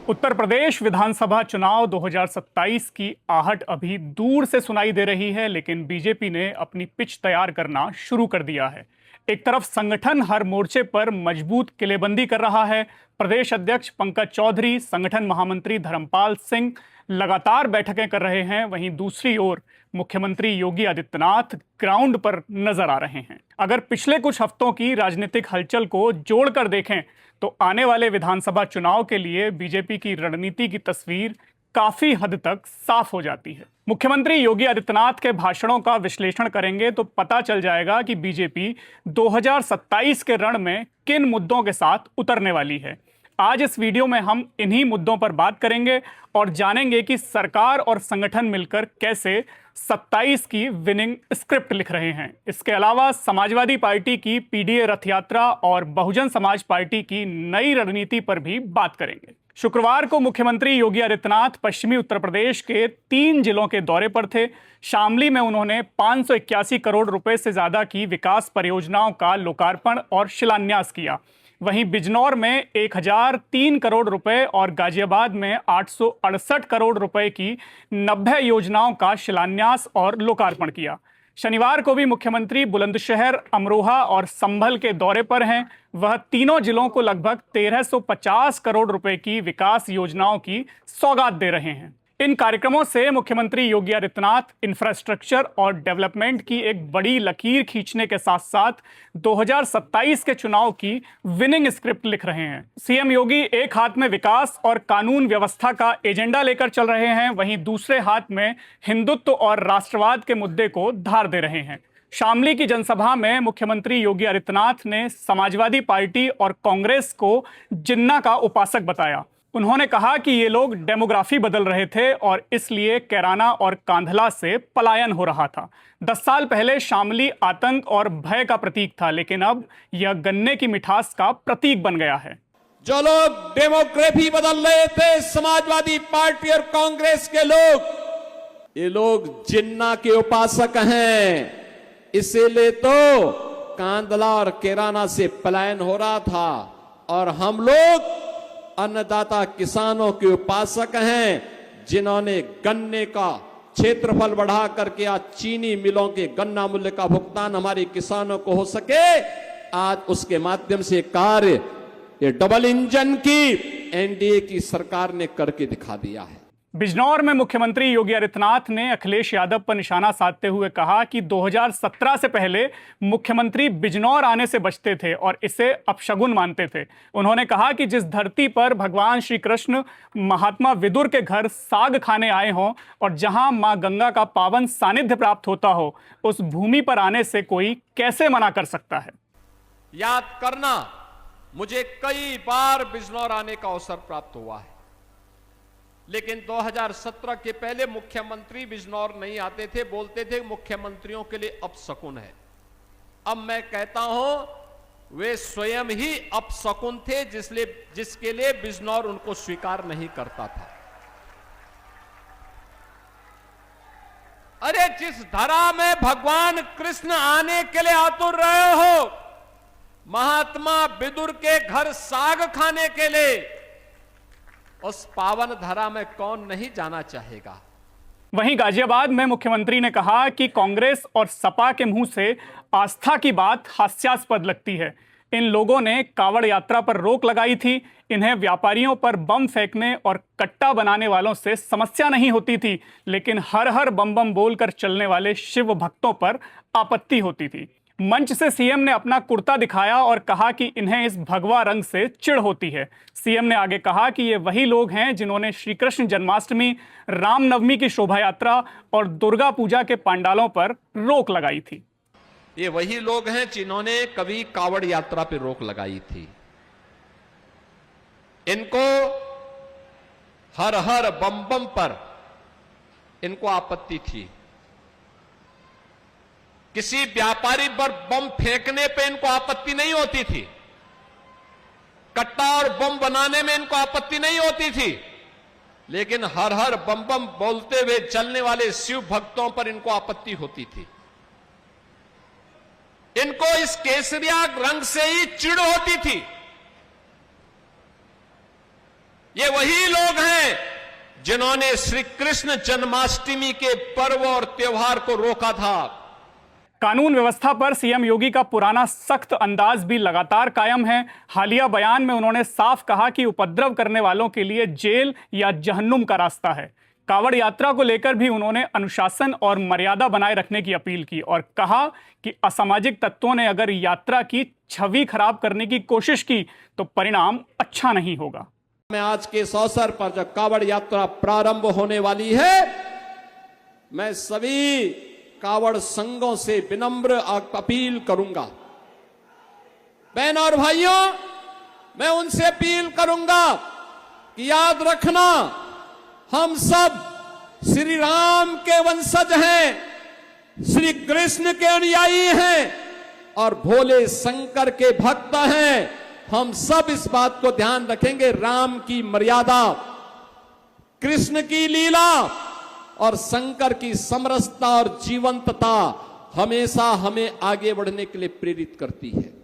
उत्तर प्रदेश विधानसभा चुनाव 2027 की आहट अभी दूर से सुनाई दे रही है, लेकिन बीजेपी ने अपनी पिच तैयार करना शुरू कर दिया है। एक तरफ संगठन हर मोर्चे पर मजबूत किलेबंदी कर रहा है। प्रदेश अध्यक्ष पंकज चौधरी, संगठन महामंत्री धर्मपाल सिंह लगातार बैठकें कर रहे हैं। वहीं दूसरी ओर मुख्यमंत्री योगी आदित्यनाथ ग्राउंड पर नजर आ रहे हैं। अगर पिछले कुछ हफ्तों की राजनीतिक हलचल को जोड़कर देखें तो आने वाले विधानसभा चुनाव के लिए बीजेपी की रणनीति की तस्वीर काफी हद तक साफ हो जाती है। मुख्यमंत्री योगी आदित्यनाथ के भाषणों का विश्लेषण करेंगे तो पता चल जाएगा कि बीजेपी 2027 के रण में किन मुद्दों के साथ उतरने वाली है। आज इस वीडियो में हम इन्हीं मुद्दों पर बात करेंगे और जानेंगे कि सरकार और संगठन मिलकर कैसे 27 की विनिंग स्क्रिप्ट लिख रहे हैं। इसके अलावा समाजवादी पार्टी की पीडीए रथ यात्रा और बहुजन समाज पार्टी की नई रणनीति पर भी बात करेंगे। शुक्रवार को मुख्यमंत्री योगी आदित्यनाथ पश्चिमी उत्तर प्रदेश के 3 जिलों के दौरे पर थे। शामली में उन्होंने 581 करोड़ रुपए से ज्यादा की विकास परियोजनाओं का लोकार्पण और शिलान्यास किया। वहीं बिजनौर में 1003 करोड़ रुपए और गाजियाबाद में 868 करोड़ रुपए की 90 योजनाओं का शिलान्यास और लोकार्पण किया। शनिवार को भी मुख्यमंत्री बुलंदशहर, अमरोहा और संभल के दौरे पर हैं। वह तीनों जिलों को लगभग 1350 करोड़ रुपए की विकास योजनाओं की सौगात दे रहे हैं। इन कार्यक्रमों से मुख्यमंत्री योगी आदित्यनाथ इंफ्रास्ट्रक्चर और डेवलपमेंट की एक बड़ी लकीर खींचने के साथ साथ 2027 के चुनाव की विनिंग स्क्रिप्ट लिख रहे हैं। सीएम योगी एक हाथ में विकास और कानून व्यवस्था का एजेंडा लेकर चल रहे हैं, वहीं दूसरे हाथ में हिंदुत्व और राष्ट्रवाद के मुद्दे को धार दे रहे हैं। शामली की जनसभा में मुख्यमंत्री योगी आदित्यनाथ ने समाजवादी पार्टी और कांग्रेस को जिन्ना का उपासक बताया। उन्होंने कहा कि ये लोग डेमोग्राफी बदल रहे थे और इसलिए कैराना और कांधला से पलायन हो रहा था। 10 साल पहले शामली आतंक और भय का प्रतीक था, लेकिन अब यह गन्ने की मिठास का प्रतीक बन गया है। जो लोग डेमोग्राफी बदल रहे थे, समाजवादी पार्टी और कांग्रेस के लोग, ये लोग जिन्ना के उपासक हैं। इसीलिए तो कांधला और कैराना से पलायन हो रहा था और हम लोग अन्नदाता किसानों के उपासक हैं, जिन्होंने गन्ने का क्षेत्रफल बढ़ा करके आज चीनी मिलों के गन्ना मूल्य का भुगतान हमारे किसानों को हो सके। आज उसके माध्यम से कार्य ये डबल इंजन की एनडीए की सरकार ने करके दिखा दिया है। बिजनौर में मुख्यमंत्री योगी आदित्यनाथ ने अखिलेश यादव पर निशाना साधते हुए कहा कि 2017 से पहले मुख्यमंत्री बिजनौर आने से बचते थे और इसे अपशगुन मानते थे। उन्होंने कहा कि जिस धरती पर भगवान श्री कृष्ण महात्मा विदुर के घर साग खाने आए हों और जहां मां गंगा का पावन सानिध्य प्राप्त होता हो, उस भूमि पर आने से कोई कैसे मना कर सकता है। याद करना, मुझे कई बार बिजनौर आने का अवसर प्राप्त हुआ है, लेकिन 2017 के पहले मुख्यमंत्री बिजनौर नहीं आते थे, बोलते थे मुख्यमंत्रियों के लिए अपशकुन है। अब मैं कहता हूं वे स्वयं ही अपशकुन थे, जिसके लिए बिजनौर उनको स्वीकार नहीं करता था। अरे जिस धरा में भगवान कृष्ण आने के लिए आतुर रहे हो, महात्मा विदुर के घर साग खाने के लिए, उस पावन धरा में कौन नहीं जाना चाहेगा। वहीं गाजियाबाद में मुख्यमंत्री ने कहा कि कांग्रेस और सपा के मुंह से आस्था की बात हास्यास्पद लगती है। इन लोगों ने कावड़ यात्रा पर रोक लगाई थी। इन्हें व्यापारियों पर बम फेंकने और कट्टा बनाने वालों से समस्या नहीं होती थी, लेकिन हर हर बम बम बोलकर चलने वाले शिव भक्तों पर आपत्ति होती थी। मंच से सीएम ने अपना कुर्ता दिखाया और कहा कि इन्हें इस भगवा रंग से चिढ़ होती है। सीएम ने आगे कहा कि ये वही लोग हैं जिन्होंने श्री कृष्ण जन्माष्टमी, रामनवमी की शोभा यात्रा और दुर्गा पूजा के पंडालों पर रोक लगाई थी। ये वही लोग हैं जिन्होंने कभी कावड़ यात्रा पर रोक लगाई थी। इनको हर हर बम बम पर इनको आपत्ति थी। किसी व्यापारी पर बम फेंकने पे इनको आपत्ति नहीं होती थी, कट्टा और बम बनाने में इनको आपत्ति नहीं होती थी, लेकिन हर हर बम बम बोलते हुए चलने वाले शिव भक्तों पर इनको आपत्ति होती थी। इनको इस केसरिया रंग से ही चिढ़ होती थी। ये वही लोग हैं जिन्होंने श्री कृष्ण जन्माष्टमी के पर्व और त्योहार को रोका था। कानून व्यवस्था पर सीएम योगी का पुराना सख्त अंदाज भी लगातार कायम है। हालिया बयान में उन्होंने साफ कहा कि उपद्रव करने वालों के लिए जेल या जहन्नुम का रास्ता है। कावड़ यात्रा को लेकर भी उन्होंने अनुशासन और मर्यादा बनाए रखने की अपील की और कहा कि असामाजिक तत्वों ने अगर यात्रा की छवि खराब करने की कोशिश की तो परिणाम अच्छा नहीं होगा। मैं आज के इस अवसर पर जब कावड़ यात्रा प्रारंभ होने वाली है, मैं सभी कावड़ संघों से विनम्र अपील करूंगा। बहनों और भाइयों, मैं उनसे अपील करूंगा कि याद रखना, हम सब श्री राम के वंशज हैं, श्री कृष्ण के अनुयायी हैं और भोले शंकर के भक्त हैं। हम सब इस बात को ध्यान रखेंगे, राम की मर्यादा, कृष्ण की लीला और शंकर की समरसता और जीवंतता हमेशा हमें आगे बढ़ने के लिए प्रेरित करती है।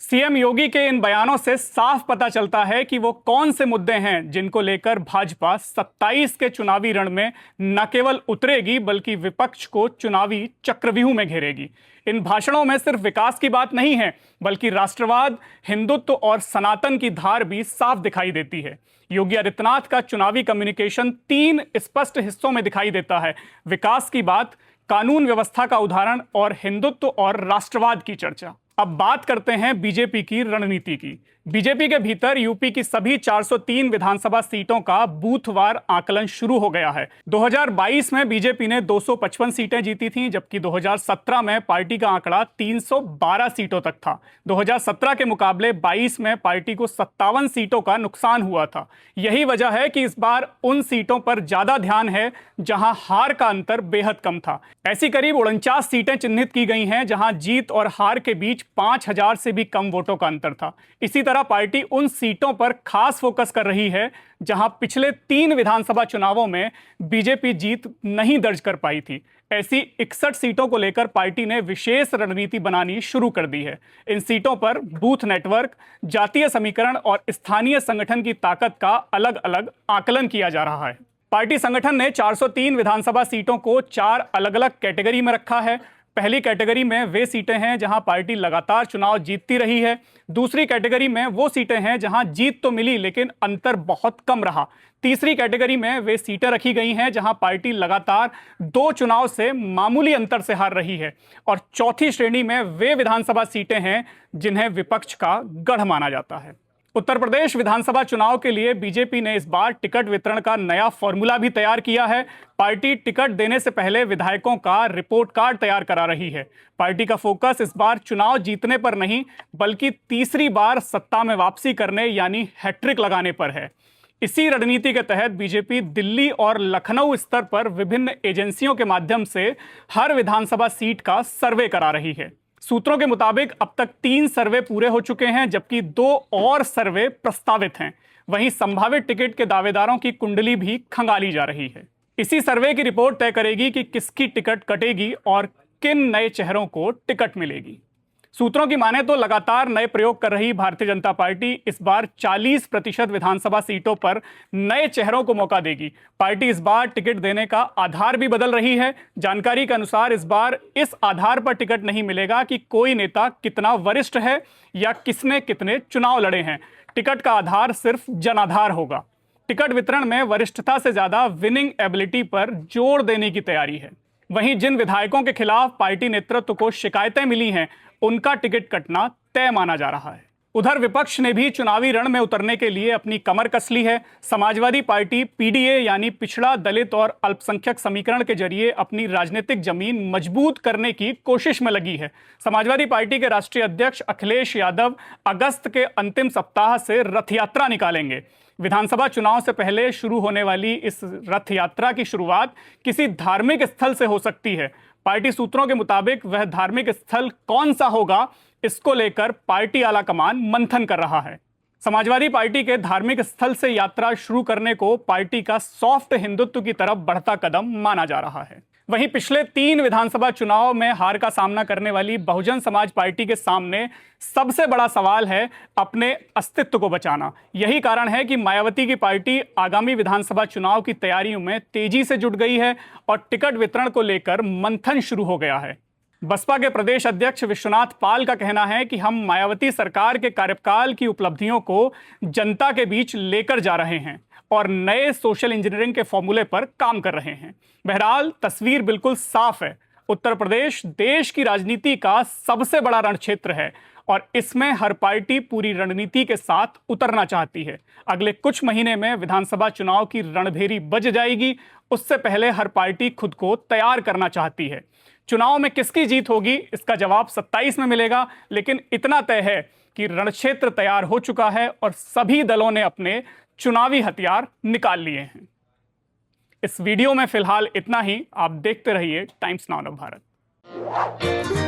सीएम योगी के इन बयानों से साफ पता चलता है कि वो कौन से मुद्दे हैं जिनको लेकर भाजपा 27 के चुनावी रण में न केवल उतरेगी बल्कि विपक्ष को चुनावी चक्रव्यूह में घेरेगी। इन भाषणों में सिर्फ विकास की बात नहीं है बल्कि राष्ट्रवाद, हिंदुत्व और सनातन की धार भी साफ दिखाई देती है। योगी आदित्यनाथ का चुनावी कम्युनिकेशन 3 स्पष्ट हिस्सों में दिखाई देता है: विकास की बात, कानून व्यवस्था का उदाहरण और हिंदुत्व और राष्ट्रवाद की चर्चा। अब बात करते हैं बीजेपी की रणनीति की। बीजेपी के भीतर यूपी की सभी 403 विधानसभा सीटों का बूथवार आकलन शुरू हो गया है। 2022 में बीजेपी ने 255 सीटें जीती थीं, जबकि 2017 में पार्टी का आंकड़ा 312 सीटों तक था। 2017 के मुकाबले 22 में पार्टी को 57 सीटों का नुकसान हुआ था। यही वजह है कि इस बार उन सीटों पर ज्यादा ध्यान है जहां हार का अंतर बेहद कम था। ऐसी करीब 49 सीटें चिन्हित की गई हैं जहां जीत और हार के बीच 5000 से भी कम वोटों का अंतर था। इसी तरह पार्टी उन सीटों पर खास फोकस कर रही है जहां पिछले 3 विधानसभा चुनावों में बीजेपी जीत नहीं दर्ज कर पाई थी। ऐसी 61 सीटों को लेकर पार्टी ने विशेष रणनीति बनानी शुरू कर दी है। इन सीटों पर बूथ नेटवर्क, जातीय समीकरण और स्थानीय संगठन की ताकत का अलग अलग आकलन किया जा रहा है। पार्टी संगठन ने 403 विधानसभा सीटों को 4 अलग अलग कैटेगरी में रखा है। पहली कैटेगरी में वे सीटें हैं जहां पार्टी लगातार चुनाव जीतती रही है। दूसरी कैटेगरी में वो सीटें हैं जहां जीत तो मिली लेकिन अंतर बहुत कम रहा। तीसरी कैटेगरी में वे सीटें रखी गई हैं जहां पार्टी लगातार 2 चुनाव से मामूली अंतर से हार रही है। और चौथी श्रेणी में वे विधानसभा सीटें हैं जिन्हें विपक्ष का गढ़ माना जाता है। उत्तर प्रदेश विधानसभा चुनाव के लिए बीजेपी ने इस बार टिकट वितरण का नया फॉर्मूला भी तैयार किया है। पार्टी टिकट देने से पहले विधायकों का रिपोर्ट कार्ड तैयार करा रही है। पार्टी का फोकस इस बार चुनाव जीतने पर नहीं बल्कि तीसरी बार सत्ता में वापसी करने यानी हैट्रिक लगाने पर है। इसी रणनीति के तहत बीजेपी दिल्ली और लखनऊ स्तर पर विभिन्न एजेंसियों के माध्यम से हर विधानसभा सीट का सर्वे करा रही है। सूत्रों के मुताबिक अब तक 3 सर्वे पूरे हो चुके हैं जबकि 2 और सर्वे प्रस्तावित हैं। वहीं संभावित टिकट के दावेदारों की कुंडली भी खंगाली जा रही है। इसी सर्वे की रिपोर्ट तय करेगी कि किसकी टिकट कटेगी और किन नए चेहरों को टिकट मिलेगी। सूत्रों की माने तो लगातार नए प्रयोग कर रही भारतीय जनता पार्टी इस बार 40% विधानसभा सीटों पर नए चेहरों को मौका देगी। पार्टी इस बार टिकट देने का आधार भी बदल रही है। जानकारी के अनुसार इस बार इस आधार पर टिकट नहीं मिलेगा कि कोई नेता कितना वरिष्ठ है या किसने कितने चुनाव लड़े हैं। टिकट का आधार सिर्फ जनाधार होगा। टिकट वितरण में वरिष्ठता से ज्यादा विनिंग एबिलिटी पर जोर देने की तैयारी है। वहीं जिन विधायकों के खिलाफ पार्टी नेतृत्व को शिकायतें मिली हैं उनका टिकट कटना तय माना जा रहा है। उधर विपक्ष ने भी चुनावी रण में उतरने के लिए अपनी कमर कस ली है। समाजवादी पार्टी पीडीए यानी पिछड़ा, दलित और अल्पसंख्यक समीकरण के जरिए अपनी राजनीतिक जमीन मजबूत करने की कोशिश में लगी है। समाजवादी पार्टी के राष्ट्रीय अध्यक्ष अखिलेश यादव अगस्त के अंतिम सप्ताह से रथ यात्रा निकालेंगे। विधानसभा चुनाव से पहले शुरू होने वाली इस रथ यात्रा की शुरुआत किसी धार्मिक स्थल से हो सकती है। पार्टी सूत्रों के मुताबिक वह धार्मिक स्थल कौन सा होगा, इसको लेकर पार्टी आला कमान मंथन कर रहा है। समाजवादी पार्टी के धार्मिक स्थल से यात्रा शुरू करने को पार्टी का सॉफ्ट हिंदुत्व की तरफ बढ़ता कदम माना जा रहा है। वहीं पिछले 3 विधानसभा चुनाव में हार का सामना करने वाली बहुजन समाज पार्टी के सामने सबसे बड़ा सवाल है अपने अस्तित्व को बचाना। यही कारण है कि मायावती की पार्टी आगामी विधानसभा चुनाव की तैयारियों में तेजी से जुट गई है और टिकट वितरण को लेकर मंथन शुरू हो गया है। बसपा के प्रदेश अध्यक्ष विश्वनाथ पाल का कहना है कि हम मायावती सरकार के कार्यकाल की उपलब्धियों को जनता के बीच लेकर जा रहे हैं और नए सोशल इंजीनियरिंग के फॉर्मूले पर काम कर रहे हैं। बहरहाल तस्वीर बिल्कुल साफ है। उत्तर प्रदेश देश की राजनीति का सबसे बड़ा रण क्षेत्र है और इसमें हर पार्टी पूरी रणनीति के साथ उतरना चाहती है। अगले कुछ महीने में विधानसभा चुनाव की रणभेरी बज जाएगी। उससे पहले हर पार्टी खुद को तैयार करना चाहती है। चुनाव में किसकी जीत होगी इसका जवाब 27 में मिलेगा, लेकिन इतना तय है कि रणक्षेत्र तैयार हो चुका है और सभी दलों ने अपने चुनावी हथियार निकाल लिए हैं। इस वीडियो में फिलहाल इतना ही। आप देखते रहिए टाइम्स नाउ भारत।